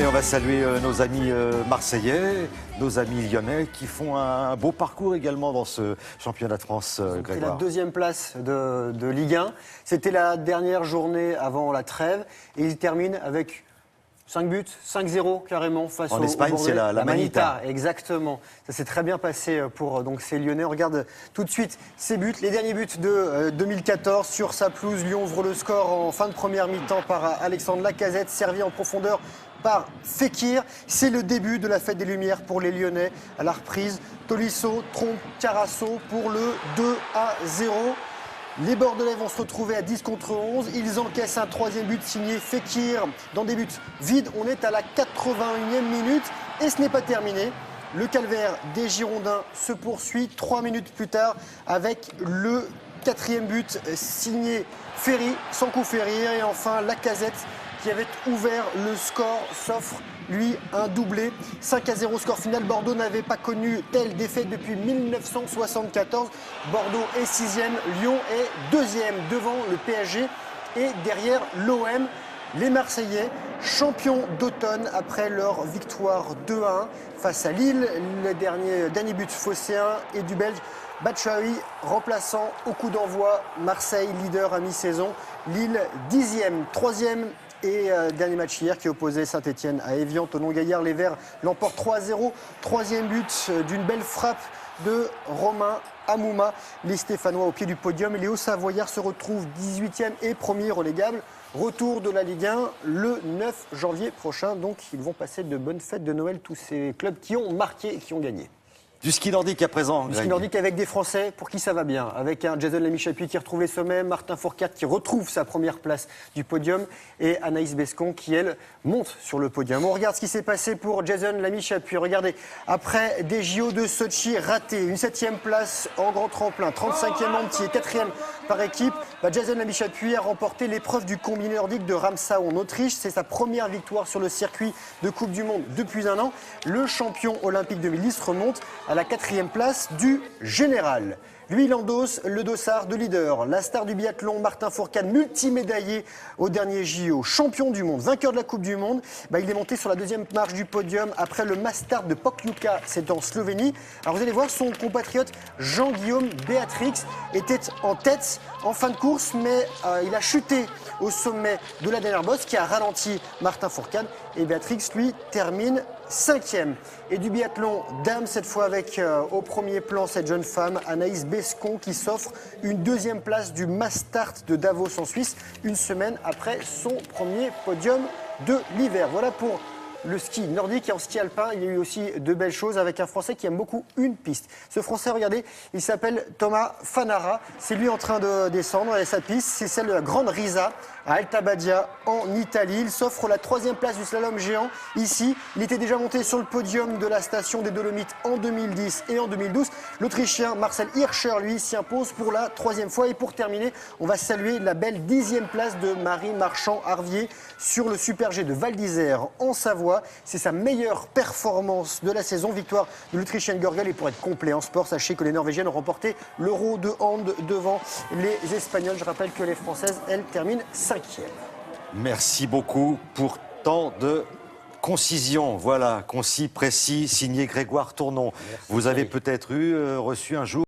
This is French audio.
Et on va saluer nos amis marseillais, nos amis lyonnais qui font un beau parcours également dans ce championnat de France. C'est la deuxième place de Ligue 1. C'était la dernière journée avant la trêve et ils terminent avec 5 buts, 5-0 carrément face au Espagne, Bordelais. c'est la Manita. Exactement. Ça s'est très bien passé pour donc, ces Lyonnais. On regarde tout de suite ces buts, les derniers buts de 2014 sur sa pelouse. Lyon ouvre le score en fin de première mi-temps par Alexandre Lacazette, servi en profondeur par Fekir. C'est le début de la fête des Lumières pour les Lyonnais. À la reprise, Tolisso trompe Carasso pour le 2-0. Les Bordelais vont se retrouver à 10 contre 11. Ils encaissent un troisième but signé Fekir dans des buts vides. On est à la 81e minute et ce n'est pas terminé. Le calvaire des Girondins se poursuit 3 minutes plus tard avec le quatrième but signé Ferry, sans coup férir. Et enfin Lacazette qui avait ouvert le score s'offre lui un doublé. 5-0 score final. Bordeaux n'avait pas connu telle défaite depuis 1974. Bordeaux est 6e, Lyon est 2e devant le PSG et derrière l'OM. Les Marseillais, champions d'automne après leur victoire 2-1 face à Lille. Le dernier but phocéen et du Belge Batshuayi, remplaçant au coup d'envoi. Marseille, leader à mi-saison. Lille, 10e, 3e. Et dernier match hier qui opposait Saint-Etienne à Évian. Tonon Gaillard, les Verts l'emportent 3-0. Troisième but d'une belle frappe de Romain Amouma. Les Stéphanois au pied du podium. Les Hauts-Savoyards se retrouvent 18e et premier relégable. Retour de la Ligue 1 le 9 janvier prochain. Donc ils vont passer de bonnes fêtes de Noël, tous ces clubs qui ont marqué et qui ont gagné. Du ski nordique à présent. Du ski nordique avec des Français pour qui ça va bien. Avec un Jason Lamy-Chapuis qui retrouve les sommets, Martin Fourcade qui retrouve sa première place du podium et Anaïs Bescon qui, elle, monte sur le podium. On regarde ce qui s'est passé pour Jason Lamy-Chapuis. Regardez, après des JO de Sochi ratés, une 7e place en grand tremplin, 35e entier, 4e par équipe, Jason Lamy-Chapuis a remporté l'épreuve du combiné nordique de Ramsau en Autriche. C'est sa première victoire sur le circuit de Coupe du Monde depuis un an. Le champion olympique 2010 remonte à la 4e place du général. Lui, il endosse le dossard de leader. La star du biathlon, Martin Fourcade, multimédaillé au dernier JO, champion du monde, vainqueur de la Coupe du Monde. Il est monté sur la deuxième marche du podium après le Mastart de Pokljuka, c'est en Slovénie. Alors vous allez voir, son compatriote Jean-Guillaume Béatrix était en tête en fin de course, mais il a chuté au sommet de la dernière bosse qui a ralenti Martin Fourcade. Et Béatrix, lui, termine 5e. Et du biathlon dames, cette fois avec au premier plan cette jeune femme, Anaïs Bescon, qui s'offre une deuxième place du Mastart de Davos en Suisse, une semaine après son premier podium de l'hiver. Voilà pour le ski nordique. Et en ski alpin, il y a eu aussi de belles choses avec un Français qui aime beaucoup une piste. Ce Français, regardez, il s'appelle Thomas Fanara. C'est lui en train de descendre et sa piste, c'est celle de la Grande Risa à Alta Badia en Italie. Il s'offre la 3e place du slalom géant ici. Il était déjà monté sur le podium de la station des Dolomites en 2010 et en 2012. L'Autrichien Marcel Hirscher, lui, s'y impose pour la 3e fois. Et pour terminer, on va saluer la belle 10e place de Marie Marchand-Harvier sur le Super G de Val d'Isère en Savoie. C'est sa meilleure performance de la saison. Victoire de l'Autrichienne Görgel. Et pour être complet en sport, sachez que les Norvégiennes ont remporté l'Euro de hand devant les Espagnols. Je rappelle que les Françaises, elles, terminent 5e. Merci beaucoup pour tant de concision. Voilà, concis, précis, signé Grégoire Tournon. Merci. Vous avez peut-être reçu un jour